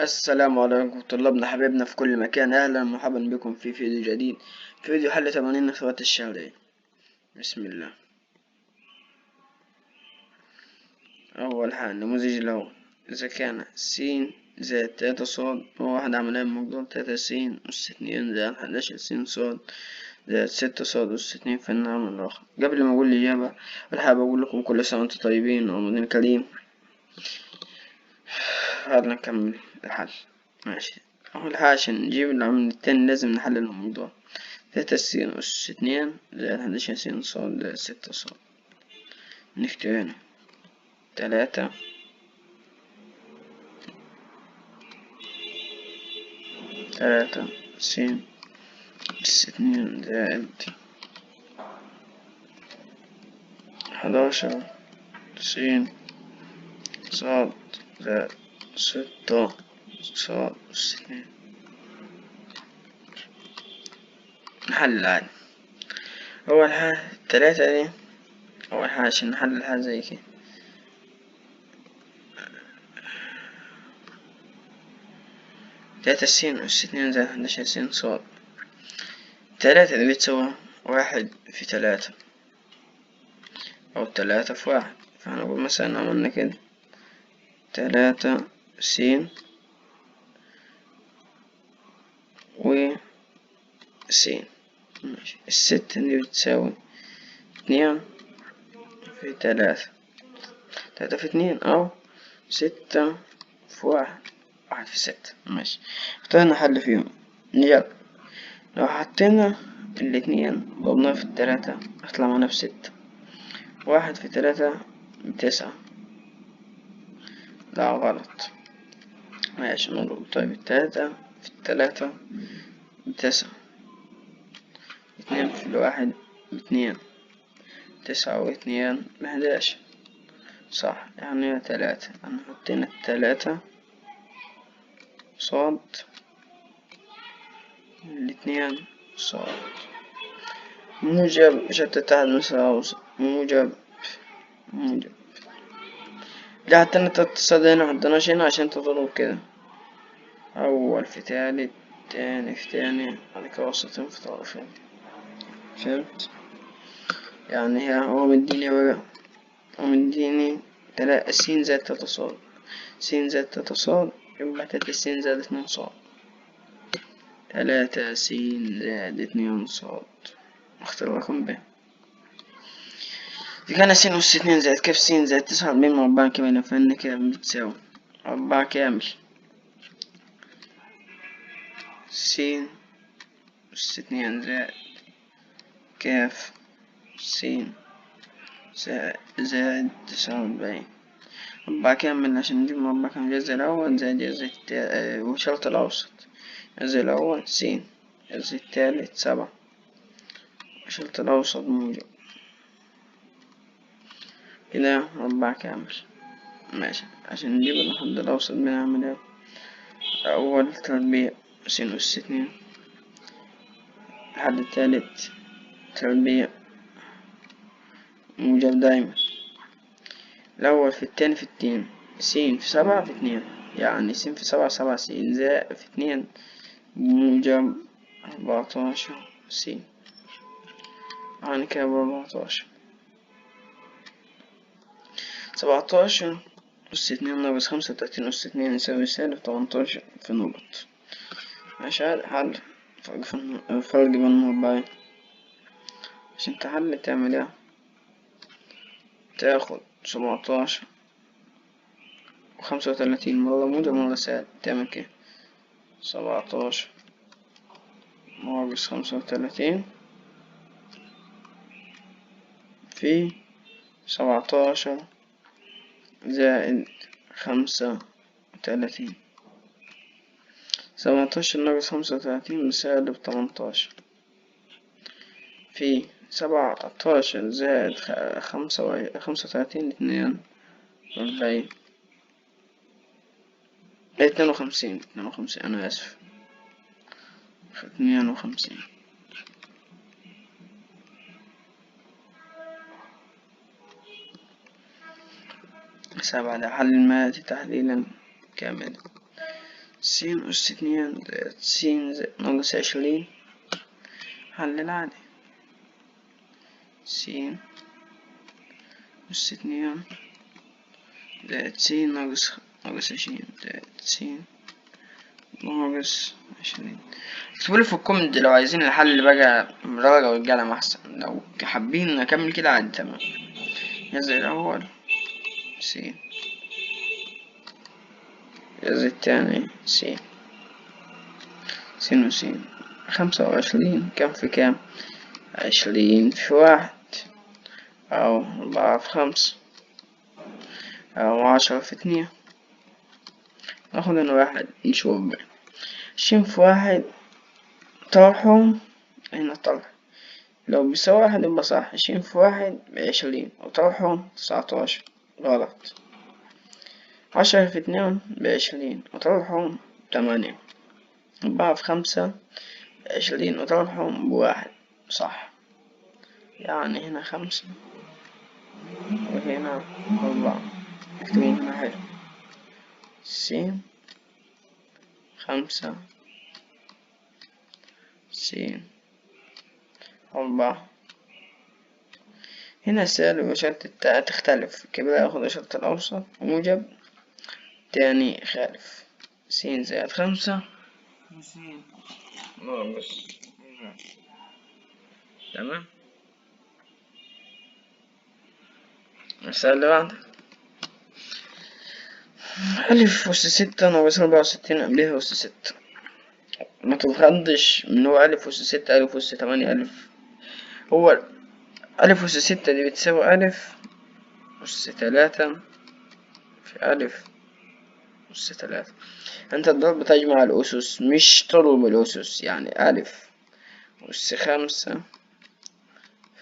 السلام عليكم طلابنا حبايبنا في كل مكان، اهلا ومرحبا بكم في فيديو جديد. فيديو حل تمارين الخطوات الشهرية. بسم الله. اول حاجة النموذج الاول، اذا كان س زائد 3 صاد وواحد عملية بمقدار 3 س أس 2 زائد 11 س صاد زائد 6 صاد أس 2 في النعم الآخر. قبل ما أقول الإجابة حابب أقول لكم كل سنة وأنتم طيبين ورمضان كريم. يلا نكمل الحل. ماشي. أول حاجة عشان نجيب العمل التاني لازم نحلل الموضوع. 3 س أس 2 زائد 11 س صاد زائد 6 صاد. نكتب هنا 3 س أس 2 زائد 11 س صاد زائد 6 صاد أس 2. نحلل عادي. أول حاجة 3 دي، أول حاجة عشان نحللها زي كده 3 س أس 2 زائد 11 س صاد. 3 دي بتساوي 1 في 3 أو 3 في 1، فهنقول مثلا عملنا كده 3 س و س. ماشي. الستة دي بتساوي 2 في 3، 3 في 2 أو 6 في 1، 1 في 6. ماشي. اخترنا حل فيهم. يلا لو حطينا الاتنين ضربناها في التلاتة هيطلع معانا ب6. 1 في 3 ب9. لا غلط. ماشي نضرب. طيب 3 في 3 ب9. 2 في 1 ب2. 9 و2 ب11. صح، يعني 3. أنا حطينا 3 صاد 2 صاد موجب شتى مساوي موجب. لا حتى انت التصاد هنا محطناش هنا عشان تضرب كده. أول في تالت، تاني في تاني، بعد كده وسطين في طرفين. فهمت؟ يعني هو مديني بقى، هو مديني س زائد 3 صاد. س زائد 3 صاد يبقى 3 س زائد 2 صاد. 3 س زائد 2 صاد. اختار رقم ب. إذا كان س أس 2 زائد كاف س زائد 49 مربع كامل فإن كام بتساوي 4 كامل. س أس 2 زائد كاف س زائد 49. 4 كامل عشان نجيب مربع كامل. الجذر الأول زائد الجذر التاني وشرط الأوسط. الجذر الأول س، الجذر التالت 7، وشرط الأوسط موجب. كده 4 كامل. ماشي. عشان نجيب الحد الأوسط بنعمل ايه؟ أول تربيع س أس 2. الحد التالت تربيع موجب دايما. الأول في التاني في 2. س في 7 في 2، يعني س في 7 7 س زائد في 2 موجب 14 س. يعني كده ب14. 17 أس 2 ناقص 35 أس 2 يساوي سالب 18 في نقط. ماشي. حل فرق بين المربعين. عشان تحل تعمل ايه؟ تاخد 17 و35 مرة موجب مرة سالب، تعمل كده 17 ناقص 35 في 17 زائد 35. 17 ناقص 35 بسالب 18 في 17 زائد 35 42. 52 أنا آسف. 52. بعد حل المادة تحليلا كاملا. س أس 2 زائد س ناقص 20. حل العادي. س أس 2 زائد س ناقص 20 زائد س ناقص 20. اكتبولي في الكومنت لو عايزين الحل بقى بدرجة والقلم أحسن، لو حابين أكمل كده عادي تمام. يزيد الأول س يزيد التاني س وس. 25 كم في كم؟ 20 في 1 أو 4 في 5 أو 10 في 2. ناخد هنا 1 نشوف بقى. 20 في 1 طرحهم هنا طرح، لو بيساوي 1 يبقى صح. 20 في 1 ب20 وطرحهم 19 غلط. 10 في 2 ب20 وطرحهم 8. 4 في 5 20 وطرحهم ب1 صح. يعني هنا 5 وهنا 4. اكتبهم هنا حلو. س 5 س 4. هنا السالب وإشارة التاء تختلف كده، ياخد إشارة الأوسط موجب تاني خالف. س زائد 5 س ناقص. تمام. المسألة اللي بعدها ألف أس 6 ناقص 64 قبلها أس 6. ما تفرضش من هو ألف أس 6 ألف أس 8 ألف. هو ألف أس 6 دي بتساوي ألف أس 3 في ألف أس 3. أنت الضرب بتجمع الأسس مش تضرب الأسس، يعني ألف أس 5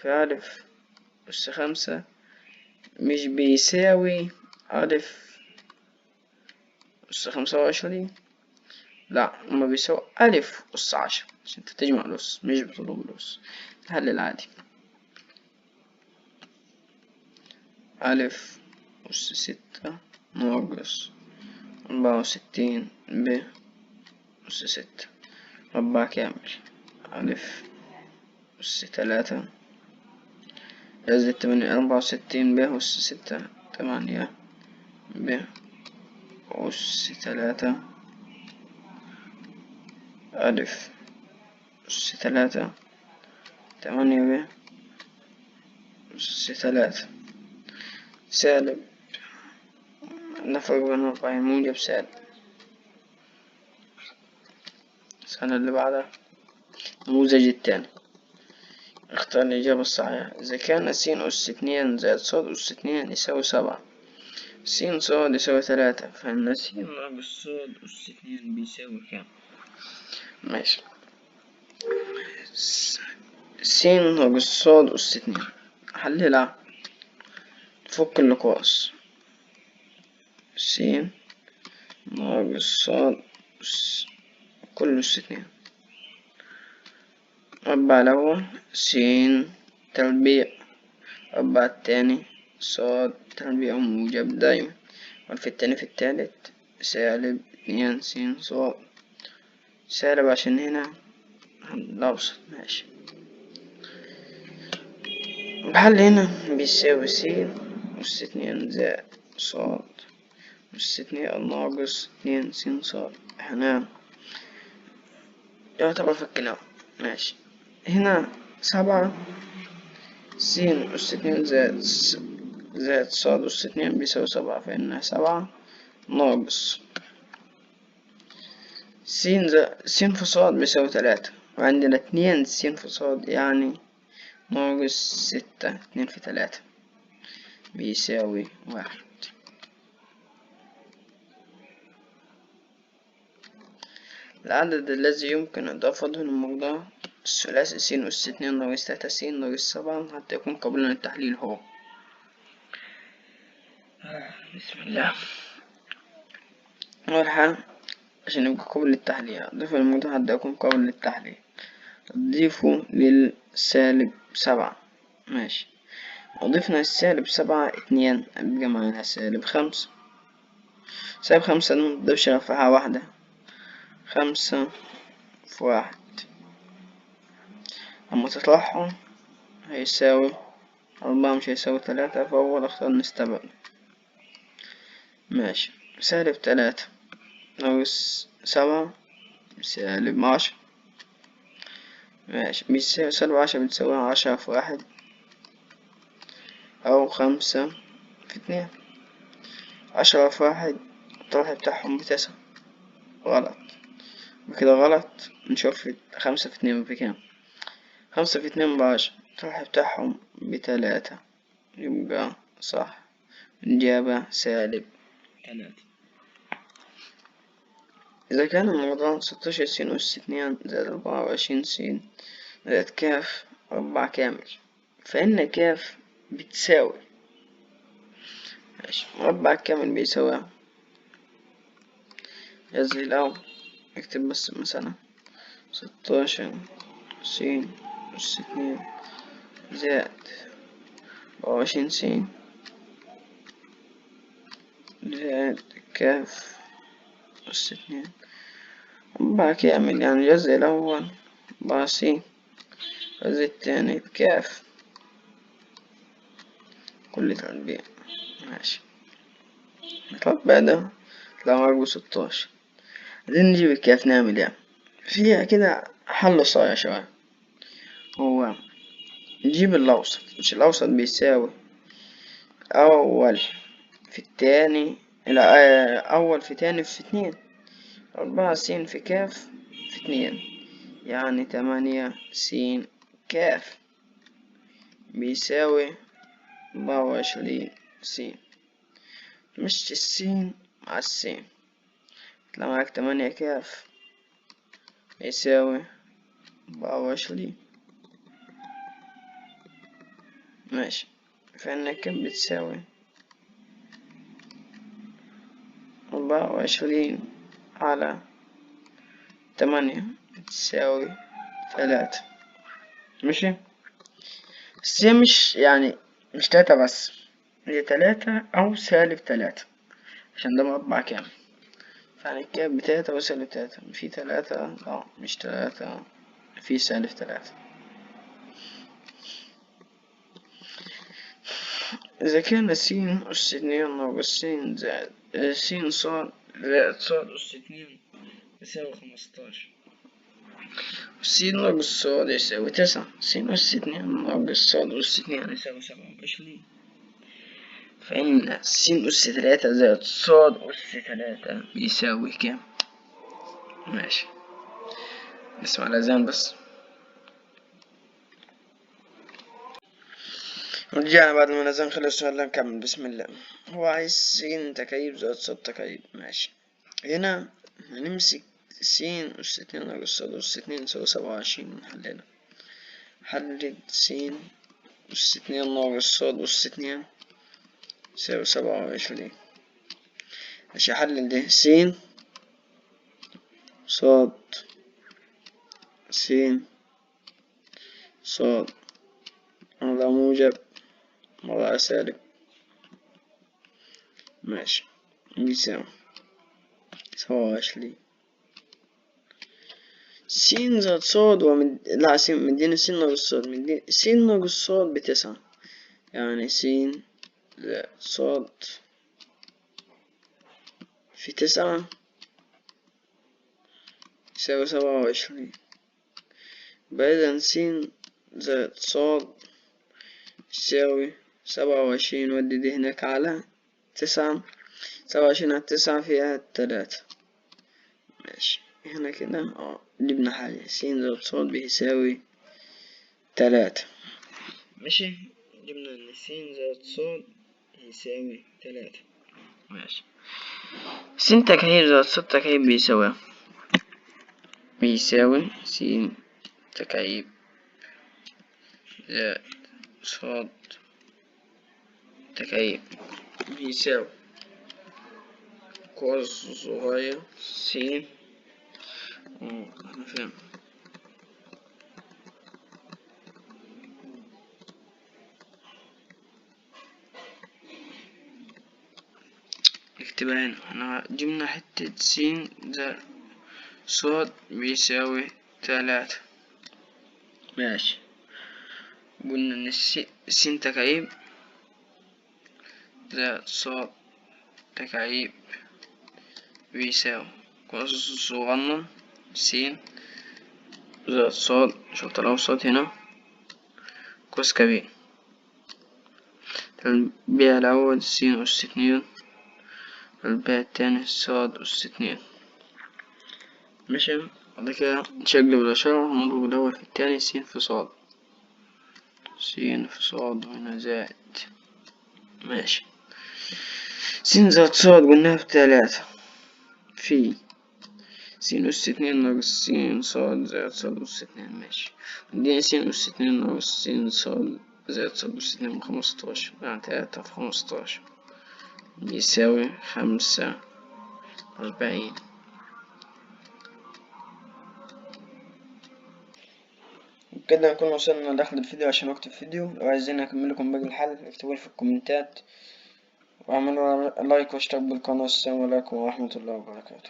في ألف أس 5 مش بيساوي ألف أس 25. لا، هما بيساوي ألف أس 10 عشان انت تجمع الأس مش بتضرب الأس. الحل العادي ألف أس 6 ناقص 64 ب أس 6 ربع كامل. ألف أس 3 زائد 8 64 ب أس 6 8 ب أس 3 ألف أس 3 8 ب أس 3 سالب. نفرق بين ربعين موجب سالب. السنة اللي بعدها النموذج التاني. اختار الإجابة الصحيحة. إذا كان س أس 2 زائد ص أس 2 يساوي 7، س ص يساوي 3، فإن س ناقص ص أس 2 بيساوي كام؟ ماشي. س ناقص ص أس 2 حللها. فك الأقواس. س ناقص ص أس كل أس 2 ربع الأول س تربيع ربع التاني صاد تربيع موجب دايما، والفي التاني في التالت سالب 2 س صاد سالب عشان هنا الأوسط. ماشي. الحل هنا بيساوي س أس 2 زائد صاد أس 2 ناقص 2 س صاد. هنا يعتبر فكنا. ماشي. هنا 7 س أس 2 زائد صاد أس 2 بيساوي 7، فإنها 7 ناقص س في صاد بيساوي 3، وعندنا 2 س في صاد يعني ناقص 6. 2 في 3 بيساوي 1. العدد الذي يمكن إضافته للمقدار الثلاثي س أس 2 ناقص 3 س ناقص 7 حتى يكون قابلا للتحليل هو. بسم الله. أول حاجة عشان يبقى قابل للتحليل أضيف المقدار حتى يكون قابل للتحليل. أضيفه للسالب 7. ماشي. أضفنا السالب 7 2 يبقى معانا سالب 5. سالب 5 منضيفش غير في حاجة واحدة 5 في 1. اما تطلعهم هيساوي 4، مش هيساوي 3، فأول اختار نستبعد. ماشي. -3 ناقص 7 -10. ماشي. بيساوي -10 بتساوي 10 في 1 أو 5 في 2. 10 في 1 الطرح بتاعهم ب9. غلط. بكده غلط. نشوف 5 في 2 بكام. 5 في 2 ب10. الطرح بتاعهم ب3. يبقى صح. الإجابة -3. إذا كان الموضوع 16 س أس 2 زائد 24 س زائد كاف مربع كامل، فإن كاف بتساوي. ماشي. مربع كامل بيساوي زي الأول. اكتب بس مثلا 16 س أس 2 زائد 24 س زائد كاف أس 2 مربع كامل، يعني الجزء الأول ب س الجزء التاني بكاف كل تربيع. ماشي. طب بعدها لو مربع 16 عايزين نجيب الكاف نعمل يعني فيها كده حل صايع شوية. هو نجيب الأوسط، مش الأوسط بيساوي أول في التاني أول في تاني في 2. 4 س في كاف في 2 يعني 8 س كاف بيساوي 24 س. مش السين مع السين يطلع معاك 8 كاف يساوي 24. ماشي. فإن كاف بتساوي 24 على 8 تساوي 3. ماشي. بس هي مش يعني مش 3 بس، هي 3 أو -3 عشان ده مربع كامل. يعني كام ب3 أو -3. في 3 مش 3، في -3. إذا كان س أس 2 ناقص س زائد س صاد زائد صاد أس 2 يساوي 15. س ناقص صاد يساوي 9. س أس 2 ناقص صاد أس 2 يساوي 27. فإن س أس 3 زائد صاد أس 3 بيساوي كام؟ ماشي. نسمع الأذان بس. رجعنا بعد ما الأذان خلص يلا نكمل. بسم الله. هو عايز س تكعيب زائد صاد تكعيب. ماشي. هنا هنمسك س أس 2 ناقص صاد أس 2 يساوي 27. نحللها. حلل س أس 2 ناقص صاد أس 2 يساوي 27. ماشي. أحلل ده س صاد س صاد مرة موجب مرة سالب. ماشي. بيساوي 27. س زائد صاد لا س مدينا س ناقص صاد مدينا س ناقص صاد ب9 يعني س زائد صاد في 9 يساوي 27. إذا س زائد صاد يساوي 27. ودي دي هناك على 9. 27 على 9 فيها 3. ماشي. هنا كده جبنا حاجة. س زائد صاد بيساوي 3. ماشي. جبنا ان س زائد صاد يساوي 3. ماشي. س تكعيب زائد صاد تكعيب بيساوي س تكعيب زائد صاد تكعيب بيساوي قوس صغير س. أنا فاهم. اكتبها هنا. احنا جبنا حتة س زائد صاد بيساوي 3. ماشي. قلنا إن س تكعيب زائد صاد تكعيب بيساوي قوس صغنن س زائد صاد شرط الأوسط هنا قوس كبير. البيع الأول س أس 2، البيع التاني صاد أس 2. ماشي. بعد كده نشقلب الإشارة ونضرب الأول في التاني س في صاد، س في صاد وهنا زائد. ماشي. س زائد صاد قلناها ب3 في س أس 2 ناقص س صاد زائد صاد أس 2. ماشي. عندنا س أس 2 ناقص س صاد زائد صاد أس 2 ب15، يعني 3 في 15 بيساوي 45. وبكده نكون وصلنا لآخر الفيديو. عشان وقت الفيديو لو عايزين أكمل لكم باقي الحل اكتبولي في الكومنتات، واعملوا لايك واشتركوا بالقناة. السلام عليكم ورحمة الله وبركاته.